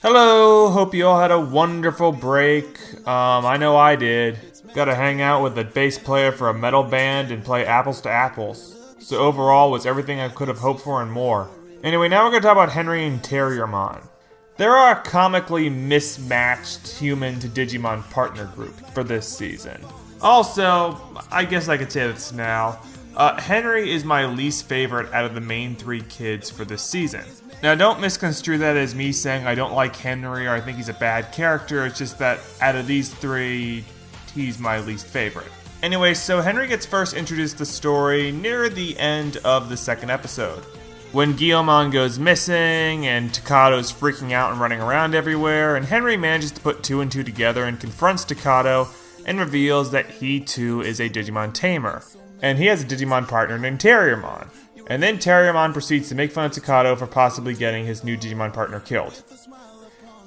Hello, hope you all had a wonderful break. I know I did. Got to hang out with the bass player for a metal band and play apples to apples. So overall was everything I could have hoped for and more. Anyway, now we're going to talk about Henry and Terriermon. They're a comically mismatched human to Digimon partner group for this season. Also, I guess I could say this now, Henry is my least favorite out of the main three kids for this season. Now, don't misconstrue that as me saying I don't like Henry or I think he's a bad character. It's just that out of these three, he's my least favorite. Anyway, so Henry gets first introduced to the story near the end of the second episode, when Guillemon goes missing and Takado's freaking out and running around everywhere, and Henry manages to put two and two together and confronts Takado and reveals that he too is a Digimon tamer. And he has a Digimon partner named Terriermon. And then Terriermon proceeds to make fun of Takado for possibly getting his new Digimon partner killed.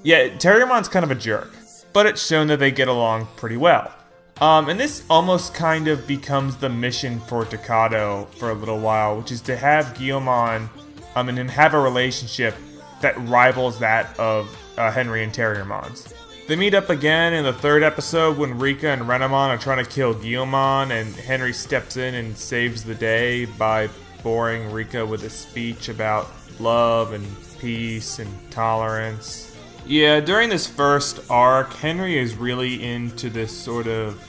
Yeah, Terriermon's kind of a jerk, but it's shown that they get along pretty well. And this almost kind of becomes the mission for Takado for a little while, which is to have Guillemon and have a relationship that rivals that of Henry and Terriermon's. They meet up again in the third episode when Rika and Renamon are trying to kill Guillemon, and Henry steps in and saves the day by boring Rika with a speech about love and peace and tolerance. Yeah, during this first arc, Henry is really into this sort of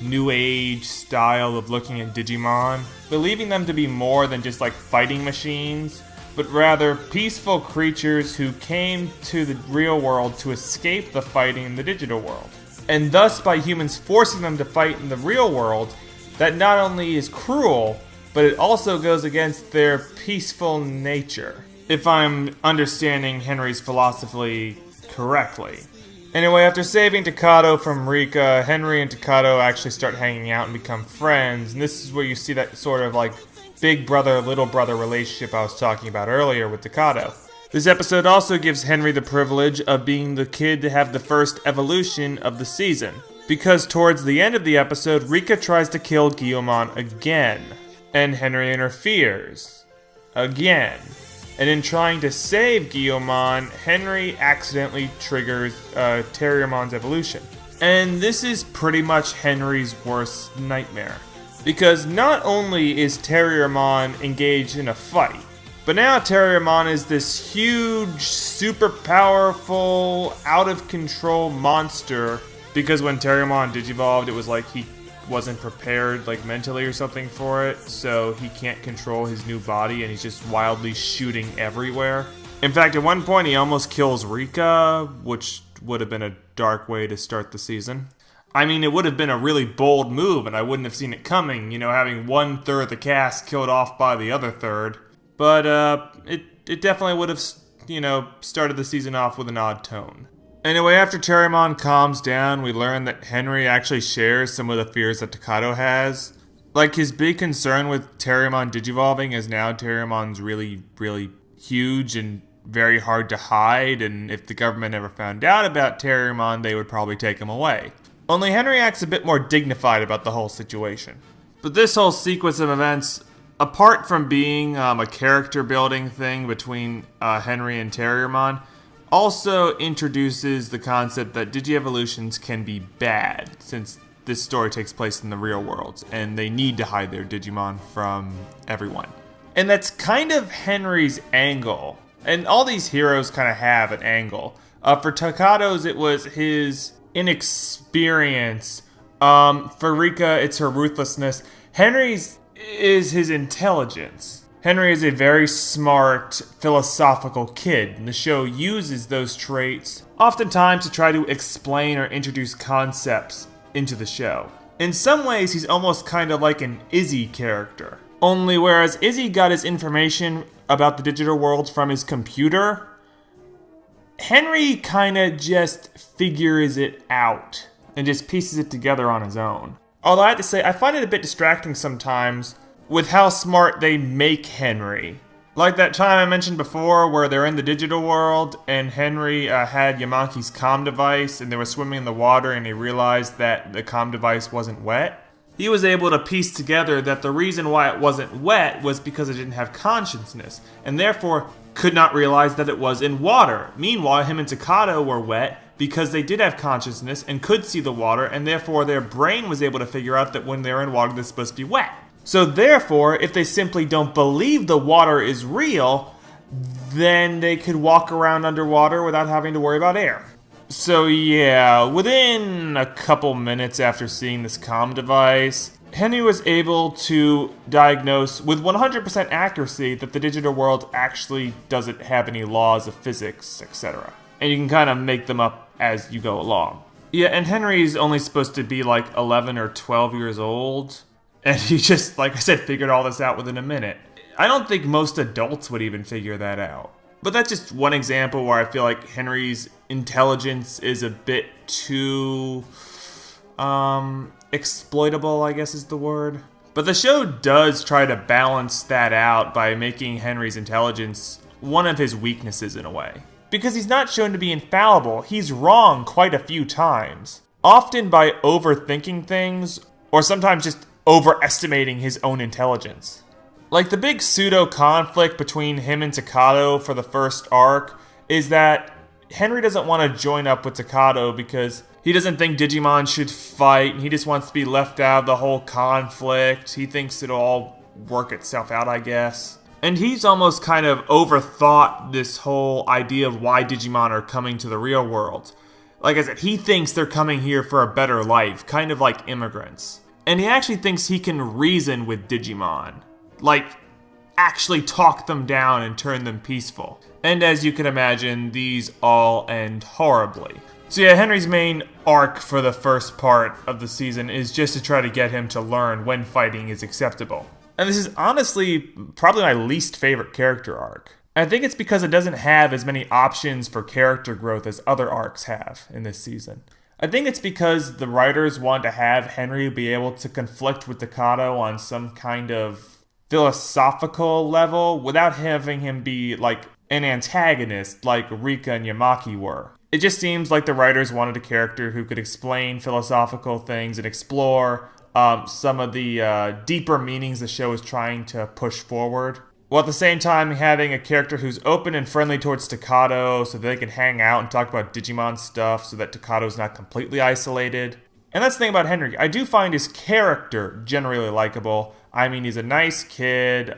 new age style of looking at Digimon, believing them to be more than just like fighting machines, but rather peaceful creatures who came to the real world to escape the fighting in the digital world. And thus, by humans forcing them to fight in the real world, that not only is cruel, but it also goes against their peaceful nature, if I'm understanding Henry's philosophy correctly. Anyway, after saving Takado from Rika, Henry and Takado actually start hanging out and become friends, and this is where you see that sort of like big brother, little brother relationship I was talking about earlier with Takado. This episode also gives Henry the privilege of being the kid to have the first evolution of the season, because towards the end of the episode, Rika tries to kill Guillemon again. And Henry interferes. Again. And in trying to save Guillemon, Henry accidentally triggers Terriermon's evolution. And this is pretty much Henry's worst nightmare. Because not only is Terriermon engaged in a fight, but now Terriermon is this huge, super powerful, out of control monster. Because when Terriermon digivolved, it was like he wasn't prepared like mentally or something for it, so he can't control his new body and he's just wildly shooting everywhere. In fact, at one point he almost kills Rika, which would have been a dark way to start the season. I mean, it would have been a really bold move and I wouldn't have seen it coming, you know, having 1/3 of the cast killed off by the other third. But it definitely would have, you know, started the season off with an odd tone. Anyway, after Terriermon calms down, we learn that Henry actually shares some of the fears that Takado has. Like, his big concern with Terriermon digivolving is now Terriermon's really, really huge and very hard to hide, and if the government ever found out about Terriermon, they would probably take him away. Only Henry acts a bit more dignified about the whole situation. But this whole sequence of events, apart from being a character building thing between Henry and Terriermon, also introduces the concept that Digievolutions can be bad, since this story takes place in the real world, and they need to hide their Digimon from everyone. And that's kind of Henry's angle, and all these heroes kind of have an angle. For Takado's, it was his inexperience. For Rika, it's her ruthlessness. Henry's is his intelligence. Henry is a very smart, philosophical kid, and the show uses those traits oftentimes to try to explain or introduce concepts into the show. In some ways, he's almost kind of like an Izzy character. Only whereas Izzy got his information about the digital world from his computer, Henry kind of just figures it out and just pieces it together on his own. Although I have to say, I find it a bit distracting sometimes with how smart they make Henry. Like that time I mentioned before where they're in the digital world and Henry had Yamaki's comm device and they were swimming in the water and he realized that the comm device wasn't wet. he was able to piece together that the reason why it wasn't wet was because it didn't have consciousness, and therefore could not realize that it was in water. Meanwhile, him and Takato were wet because they did have consciousness and could see the water, and therefore their brain was able to figure out that when they're in water, they're supposed to be wet. So therefore, if they simply don't believe the water is real, then they could walk around underwater without having to worry about air. So yeah, within a couple minutes after seeing this comm device, Henry was able to diagnose with 100% accuracy that the digital world actually doesn't have any laws of physics, etc. And you can kind of make them up as you go along. Yeah, and Henry's only supposed to be like 11 or 12 years old, and he just, like I said, figured all this out within a minute. I don't think most adults would even figure that out. But that's just one example where I feel like Henry's intelligence is a bit too exploitable, I guess is the word. But the show does try to balance that out by making Henry's intelligence one of his weaknesses in a way. Because he's not shown to be infallible, he's wrong quite a few times. Often by overthinking things, or sometimes just overestimating his own intelligence. Like, the big pseudo-conflict between him and Takato for the first arc is that Henry doesn't want to join up with Takato because he doesn't think Digimon should fight, and he just wants to be left out of the whole conflict. He thinks it'll all work itself out, I guess. And he's almost kind of overthought this whole idea of why Digimon are coming to the real world. Like I said, he thinks they're coming here for a better life, kind of like immigrants. And he actually thinks he can reason with Digimon. Like, actually talk them down and turn them peaceful. And as you can imagine, these all end horribly. So yeah, Henry's main arc for the first part of the season is just to try to get him to learn when fighting is acceptable. And this is honestly probably my least favorite character arc. I think it's because it doesn't have as many options for character growth as other arcs have in this season. I think it's because the writers want to have Henry be able to conflict with Takato on some kind of philosophical level without having him be like an antagonist like Rika and Yamaki were. It just seems like the writers wanted a character who could explain philosophical things and explore some of the deeper meanings the show is trying to push forward, while at the same time having a character who's open and friendly towards Takato so they can hang out and talk about Digimon stuff so that Takato's not completely isolated. And that's the thing about Henry. I do find his character generally likable. I mean, he's a nice kid,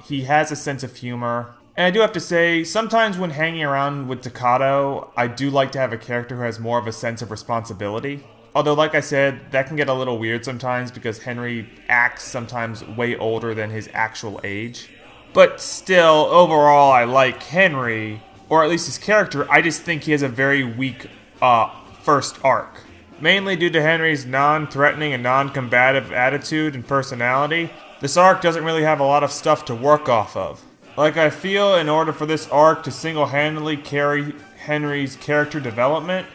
he has a sense of humor. And I do have to say, sometimes when hanging around with Takato, I do like to have a character who has more of a sense of responsibility. Although, like I said, that can get a little weird sometimes because Henry acts sometimes way older than his actual age. But still, overall, I like Henry, or at least his character. I just think he has a very weak first arc. Mainly due to Henry's non-threatening and non-combative attitude and personality, this arc doesn't really have a lot of stuff to work off of. Like, I feel in order for this arc to single-handedly carry Henry's character development,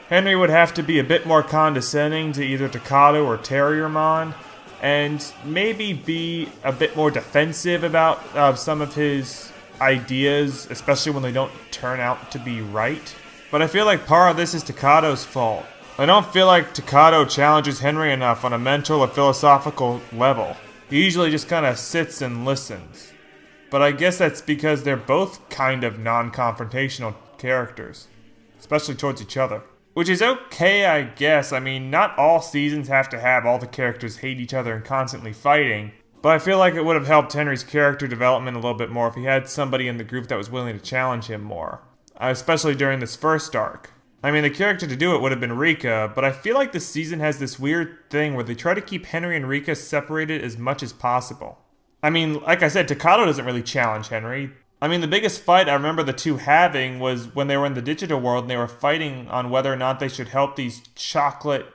Henry would have to be a bit more condescending to either Takato or Terriermon, and maybe be a bit more defensive about some of his ideas, especially when they don't turn out to be right. But I feel like part of this is Takato's fault. I don't feel like Takato challenges Henry enough on a mental or philosophical level. He usually just kind of sits and listens. But I guess that's because they're both kind of non-confrontational characters, especially towards each other. Which is okay, I guess. I mean, not all seasons have to have all the characters hate each other and constantly fighting. But I feel like it would have helped Henry's character development a little bit more if he had somebody in the group that was willing to challenge him more. Especially during this first arc. I mean, the character to do it would have been Rika, but I feel like this season has this weird thing where they try to keep Henry and Rika separated as much as possible. I mean, like I said, Takato doesn't really challenge Henry. I mean, the biggest fight I remember the two having was when they were in the digital world and they were fighting on whether or not they should help these chocolate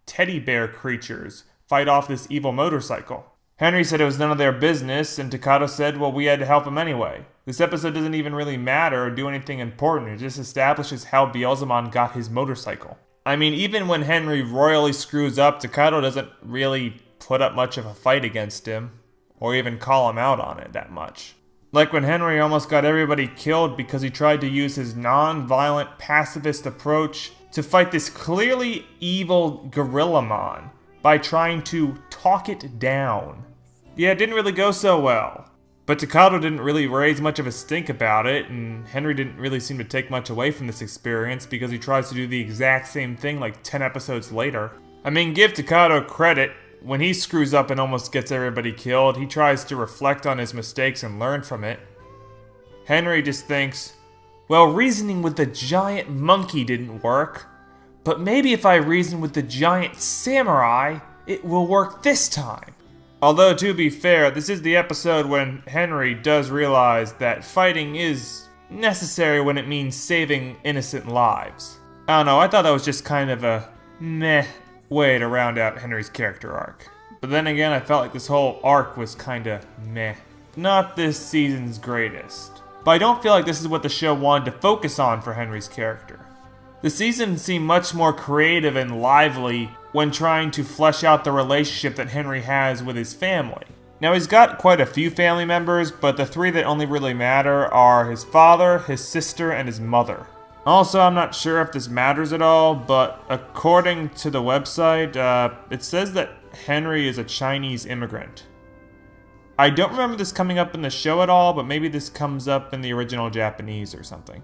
teddy bear creatures fight off this evil motorcycle. Henry said it was none of their business, and Takato said, well, we had to help him anyway. This episode doesn't even really matter or do anything important. It just establishes how Beelzemon got his motorcycle. I mean, even when Henry royally screws up, Takato doesn't really put up much of a fight against him, or even call him out on it that much. Like when Henry almost got everybody killed because he tried to use his non-violent pacifist approach to fight this clearly evil Gorillamon by trying to talk it down. Yeah, it didn't really go so well. But Takato didn't really raise much of a stink about it, and Henry didn't really seem to take much away from this experience because he tries to do the exact same thing like 10 episodes later. I mean, give Takato credit. When he screws up and almost gets everybody killed, he tries to reflect on his mistakes and learn from it. Henry just thinks, well, reasoning with the giant monkey didn't work, but maybe if I reason with the giant samurai, it will work this time. Although, to be fair, this is the episode when Henry does realize that fighting is necessary when it means saving innocent lives. I don't know, I thought that was just kind of a meh way to round out Henry's character arc. But then again, I felt like this whole arc was kinda meh. Not this season's greatest. But I don't feel like this is what the show wanted to focus on for Henry's character. The season seemed much more creative and lively when trying to flesh out the relationship that Henry has with his family. Now, he's got quite a few family members, but the three that only really matter are his father, his sister, and his mother. Also, I'm not sure if this matters at all, but according to the website, it says that Henry is a Chinese immigrant. I don't remember this coming up in the show at all, but maybe this comes up in the original Japanese or something.